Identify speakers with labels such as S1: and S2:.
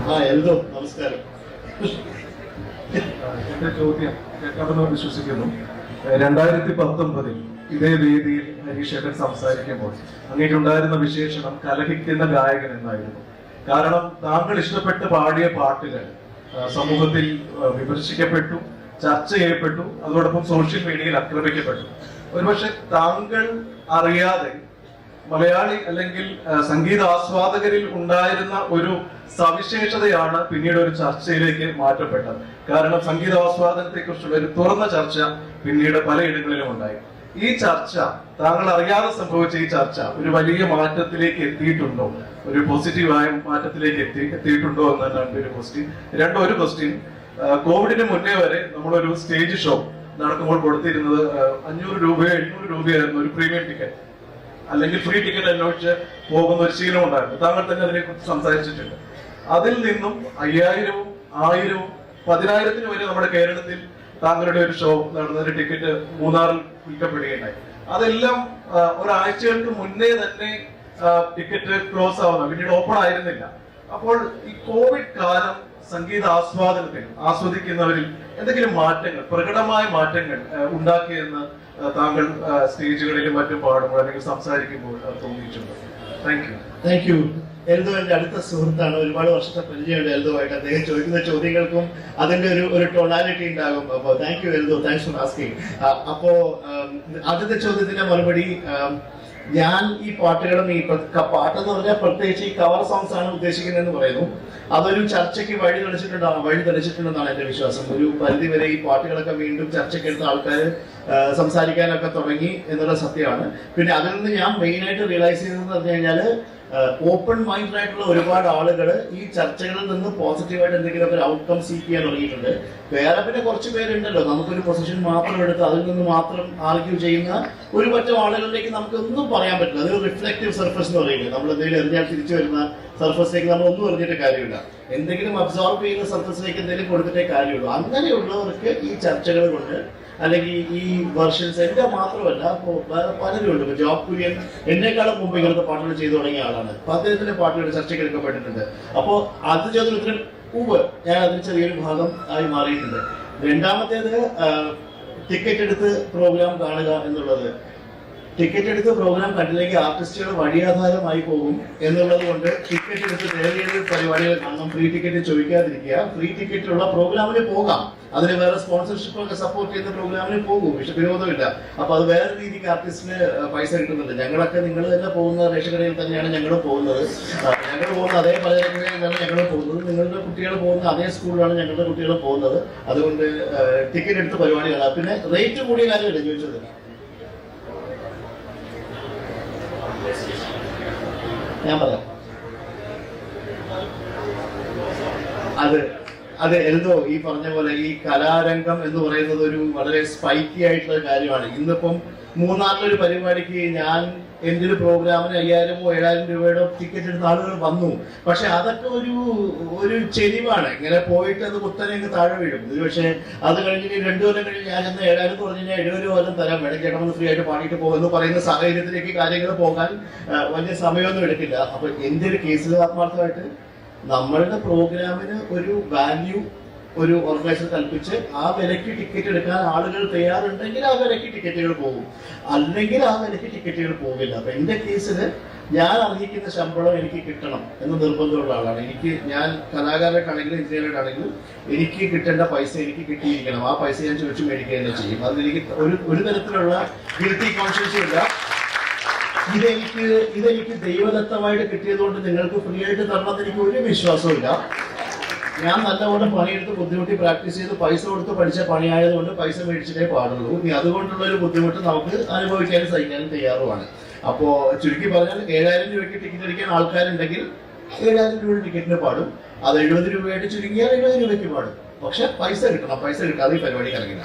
S1: എന്തോ നമസ്കാരം.
S2: എന്റെ ചോദ്യം കേൾക്കാമെന്ന് വിശ്വസിക്കുന്നു. 2019 ഇതേ വേദിയിൽ ഹരീഷേട്ടൻ സംസാരിക്കുമ്പോൾ അങ്ങേക്കുണ്ടായിരുന്ന വിശേഷണം കലഹിക്കുന്ന ഗായകൻ എന്നായിരുന്നു. കാരണം താങ്കൾ ഇഷ്ടപ്പെട്ട് പാടിയ പാട്ടുകൾ സമൂഹത്തിൽ വിമർശിക്കപ്പെട്ടു, ചർച്ച ചെയ്യപ്പെട്ടു, അതോടൊപ്പം സോഷ്യൽ മീഡിയയിൽ ആക്രമിക്കപ്പെട്ടു. ഒരുപക്ഷെ താങ്കൾ അറിയാതെ മലയാളി അല്ലെങ്കിൽ സംഗീത ആസ്വാദകരിൽ ഉണ്ടായിരുന്ന ഒരു സവിശേഷതയാണ് പിന്നീട് ഒരു ചർച്ചയിലേക്ക് മാറ്റപ്പെട്ടത്. കാരണം സംഗീത ആസ്വാദനത്തെ കുറിച്ചുള്ള ഒരു തുറന്ന ചർച്ച പിന്നീട് പലയിടങ്ങളിലും ഉണ്ടായി. ഈ ചർച്ച, താങ്കൾ അറിയാതെ സംഭവിച്ച ഈ ചർച്ച ഒരു വലിയ മാറ്റത്തിലേക്ക് എത്തിയിട്ടുണ്ടോ, ഒരു പോസിറ്റീവായ മാറ്റത്തിലേക്ക് എത്തിയിട്ടുണ്ടോ എന്നാണ് ഒരു ക്വസ്റ്റ്യൻ. ഒരു ക്വസ്റ്റ്യൻ, കോവിഡിന് മുന്നേ വരെ നമ്മളൊരു സ്റ്റേജ് ഷോ നടക്കുമ്പോൾ കൊടുത്തിരുന്നത് 500 രൂപയോ 800 രൂപയായിരുന്നു ഒരു പ്രീമിയം ടിക്കറ്റ്, അല്ലെങ്കിൽ ഫ്രീ ടിക്കറ്റ് അന്വേഷിച്ച് പോകുന്ന ഒരു ശീലം ഉണ്ടായിരുന്നു. താങ്കൾ തന്നെ അതിനെക്കുറിച്ച് സംസാരിച്ചിട്ടുണ്ട്. അതിൽ നിന്നും 5000, 1000, 10,000 വരെ നമ്മുടെ കേരളത്തിൽ താങ്കളുടെ ഒരു ഷോ നടന്ന ടിക്കറ്റ് മൂന്നാറിൽ വിൽക്കപ്പെടുകയുണ്ടായി. അതെല്ലാം ഒരാഴ്ചകൾക്ക് മുന്നേ തന്നെ ടിക്കറ്റ് ക്ലോസ് ആവുന്ന, പിന്നീട് ഓപ്പൺ ആയിരുന്നില്ല. അപ്പോൾ ഈ കോവിഡ് കാലം സംഗീത ആസ്വാദനത്തിൽ ആസ്വദിക്കുന്നവരിൽ എന്തെങ്കിലും മാറ്റങ്ങൾ, പ്രകടമായ മാറ്റങ്ങൾ ഉണ്ടാക്കിയെന്ന് താങ്കൾ സ്റ്റേജുകളിലും മറ്റും പാടുമ്പോൾ അല്ലെങ്കിൽ സംസാരിക്കുമ്പോൾ തോന്നിയിട്ടുണ്ട്?
S1: Thank you. എൽദോ എന്റെ അടുത്ത സുഹൃത്താണ്, ഒരുപാട് വർഷത്തെ പരിചയമുണ്ട് എൽദോമായിട്ട്. അദ്ദേഹം ചോദിക്കുന്ന ചോദ്യങ്ങൾക്കും അതിന്റെ ഒരു ടോണാലിറ്റി ഉണ്ടാകും. അപ്പോ thank you Eldho, thanks for asking. അപ്പോ ആദ്യത്തെ ചോദ്യത്തിന്റെ മറുപടി, ഞാൻ ഈ പാട്ടുകളും ഈ പാട്ടെന്ന് പറഞ്ഞാൽ പ്രത്യേകിച്ച് ഈ കവർ സോങ്സ് ആണ് ഉദ്ദേശിക്കുന്നതെന്ന് പറയുന്നു. അതൊരു ചർച്ചയ്ക്ക് വഴി തെളിച്ചിട്ടുണ്ടെന്നാണ് എന്റെ വിശ്വാസം. ഒരു പരിധി വരെ ഈ പാട്ടുകളൊക്കെ വീണ്ടും ചർച്ചയ്ക്കെടുത്ത ആൾക്കാർ സംസാരിക്കാനൊക്കെ തുടങ്ങി എന്നുള്ള സത്യമാണ്. പിന്നെ അതിൽ നിന്ന് ഞാൻ മെയിനായിട്ട് റിയലൈസ് ചെയ്തതെന്ന് പറഞ്ഞു കഴിഞ്ഞാല്, ഓപ്പൺ മൈൻഡ് ആയിട്ടുള്ള ഒരുപാട് ആളുകൾ ഈ ചർച്ചകളിൽ നിന്ന് പോസിറ്റീവായിട്ട് എന്തെങ്കിലും ഒരു ഔട്ട്കം സീക്ക് ചെയ്യാൻ തുടങ്ങിയിട്ടുണ്ട്. വേറെ പിന്നെ കുറച്ച് പേരുണ്ടല്ലോ, നമുക്കൊരു പൊസിഷൻ മാത്രം എടുത്ത് അതിൽ നിന്ന് മാത്രം ആർഗ്യൂ ചെയ്യുന്ന ഒരു പറ്റം ആളുകളിലേക്ക് നമുക്കൊന്നും പറയാൻ പറ്റില്ല. അതൊരു റിഫ്ലക്റ്റീവ് സർഫസ് എന്ന് പറയുന്നത്. നമ്മൾ എന്തെങ്കിലും എറിഞ്ഞാൽ തിരിച്ചു വരുന്ന സർഫസിലേക്ക് നമ്മൾ ഒന്നും എറിഞ്ഞിട്ട് കാര്യമില്ല. എന്തെങ്കിലും അബ്സോർബ് ചെയ്യുന്ന സർഫസിലേക്ക് എന്തെങ്കിലും കൊടുത്തിട്ടേ കാര്യമുള്ളൂ. അങ്ങനെയുള്ളവർക്ക് ഈ ചർച്ചകൾ കൊണ്ട്, അല്ലെങ്കിൽ ഈ വെർഷൻസ്, എന്റെ മാത്രമല്ല പലരും ഉണ്ട്. ജോബ് കുര്യൻ എന്നെക്കാളും മുമ്പ് ഇങ്ങനത്തെ പാട്ടുകൾ ചെയ്തു തുടങ്ങിയ ആളാണ്. അപ്പൊ അദ്ദേഹത്തിന്റെ പാട്ടുകൾ ചർച്ചയ്ക്ക് എടുക്കപ്പെട്ടിട്ടുണ്ട്. അപ്പോ അത് ചോദ്യത്തിന് മുമ്പ് ഞാൻ അതിന് ചെറിയൊരു ഭാഗം ആയി മാറിയിട്ടുണ്ട്. രണ്ടാമത്തേത്, ടിക്കറ്റ് എടുത്ത് പ്രോഗ്രാം കാണുക എന്നുള്ളത്. ടിക്കറ്റ് എടുത്ത് പ്രോഗ്രാം കണ്ടില്ലെങ്കിൽ ആർട്ടിസ്റ്റുകൾ വഴിയാധാരമായി പോകും എന്നുള്ളത് കൊണ്ട് ടിക്കറ്റ് എടുത്ത് വേറെ പരിപാടികൾ കാണണം. ഫ്രീ ടിക്കറ്റ് ചോദിക്കാതിരിക്കുക. ഫ്രീ ടിക്കറ്റുള്ള പ്രോഗ്രാമിന് പോകാം. അതിന് വേറെ സ്പോൺസർഷിപ്പ് ഒക്കെ സപ്പോർട്ട് ചെയ്യുന്ന പ്രോഗ്രാമിന് പോകും. പക്ഷെ വിനോദമില്ല. അപ്പൊ അത് വേറെ രീതിക്ക് ആർട്ടിസ്റ്റിന് പൈസ കിട്ടുന്നുണ്ട്. ഞങ്ങളൊക്കെ, നിങ്ങൾ തന്നെ പോകുന്ന റേഷൻ കടയിൽ തന്നെയാണ് ഞങ്ങൾ പോകുന്നത്. ഞങ്ങൾ പോകുന്ന അതേ പലചരക്കടയിലാണ് ഞങ്ങൾ പോകുന്നത്. നിങ്ങളുടെ കുട്ടികൾ പോകുന്ന അതേ സ്കൂളിലാണ് ഞങ്ങളുടെ കുട്ടികൾ പോകുന്നത്. അതുകൊണ്ട് ടിക്കറ്റ് എടുത്ത പരിപാടികളാണ്. പിന്നെ റേറ്റ് കൂടിയ കാര്യമല്ല ചോദിച്ചത്. ഞാൻ പറയാം. അത് എൽദോ ഈ പറഞ്ഞ പോലെ ഈ കലാരംഗം എന്ന് പറയുന്നത് ഒരു വളരെ സ്പൈക്കി ആയിട്ടുള്ള കാര്യമാണ്. ഇന്നിപ്പം മൂന്നാറിലൊരു പരിപാടിക്ക് ഞാൻ എന്റെ ഒരു പ്രോഗ്രാമിന് 5000 or 7000 രൂപയുടെ ടിക്കറ്റ് എടുത്ത ആളുകൾ വന്നു. പക്ഷെ അതൊക്കെ ഒരു ചെരിവാണ്. ഇങ്ങനെ പോയിട്ട് അത് കുത്തനെ താഴെ വീഴും. ഇത് പക്ഷേ അത് കഴിഞ്ഞ് 2 കൊല്ലം കഴിഞ്ഞ് ഞാൻ എന്ന് 7000 പറഞ്ഞു കഴിഞ്ഞാൽ 70 കൊല്ലം തരാം, വേണം ചേട്ടൻ ഫ്രീ ആയിട്ട് പാടിയിട്ട് പോകുമെന്ന് പറയുന്ന സാഹചര്യത്തിലേക്ക് കാര്യങ്ങൾ പോകാൻ വലിയ സമയമൊന്നും എടുക്കില്ല. അപ്പൊ എന്റെ ഒരു കേസിൽ ആത്മാർത്ഥമായിട്ട് നമ്മളുടെ പ്രോഗ്രാമിന് ഒരു വാല്യൂ ഒരു ഓർഗനൈസർ കൽപ്പിച്ച് ആ വിലയ്ക്ക് ടിക്കറ്റ് എടുക്കാൻ ആളുകൾ തയ്യാറുണ്ടെങ്കിൽ ആ വിലയ്ക്ക് ടിക്കറ്റുകൾ പോകും, അല്ലെങ്കിൽ ആ വിലയ്ക്ക് ടിക്കറ്റുകൾ പോകില്ല. അപ്പൊ എന്റെ കേസിൽ ഞാൻ അർഹിക്കുന്ന ശമ്പളം എനിക്ക് കിട്ടണം എന്ന് നിർബന്ധമുള്ള ആളാണ്. ഞാൻ കലാകാരനാണെങ്കിലും എഞ്ചിനീയറാണെങ്കിലും എനിക്ക് കിട്ടേണ്ട പൈസ എനിക്ക് കിട്ടിയിരിക്കണം. ആ പൈസ ഞാൻ ചോദിച്ചു മേടിക്കുക തന്നെ ചെയ്യും. അതിലെനിക്ക് ഒരു തരത്തിലുള്ള ഗിൽറ്റി കോൺഷ്യൻസും ഇല്ല. ഇതെനിക്ക് ദൈവദത്തമായിട്ട് കിട്ടിയതുകൊണ്ട് നിങ്ങൾക്ക് ഫ്രീ ആയിട്ട് തരണമെന്ന് എനിക്ക് ഒരു വിശ്വാസവും ഇല്ല. ഞാൻ നല്ലപോലെ പണിയെടുത്ത് ബുദ്ധിമുട്ടി പ്രാക്ടീസ് ചെയ്ത് പൈസ കൊടുത്ത് പഠിച്ച പണിയായതുകൊണ്ട് പൈസ മേടിച്ചിട്ടേ പാടുള്ളൂ. ഇനി അതുകൊണ്ടുള്ള ഒരു ബുദ്ധിമുട്ട് നമുക്ക് അനുഭവിക്കാനും സഹിക്കാനും തയ്യാറുമാണ്. അപ്പോ ചുരുക്കി പറഞ്ഞാൽ 7000 രൂപയ്ക്ക് ടിക്കറ്റ് അടിക്കാൻ ആൾക്കാരുണ്ടെങ്കിൽ 7000 രൂപയുടെ ടിക്കറ്റിന് പാടും. അത് 70 രൂപയായിട്ട് ചുരുങ്ങിയാൽ 70 രൂപയ്ക്ക് പാടും. പക്ഷെ പൈസ കിട്ടണം. പൈസ കിട്ടാതെ ഈ പരിപാടി ഇറങ്ങില്ല.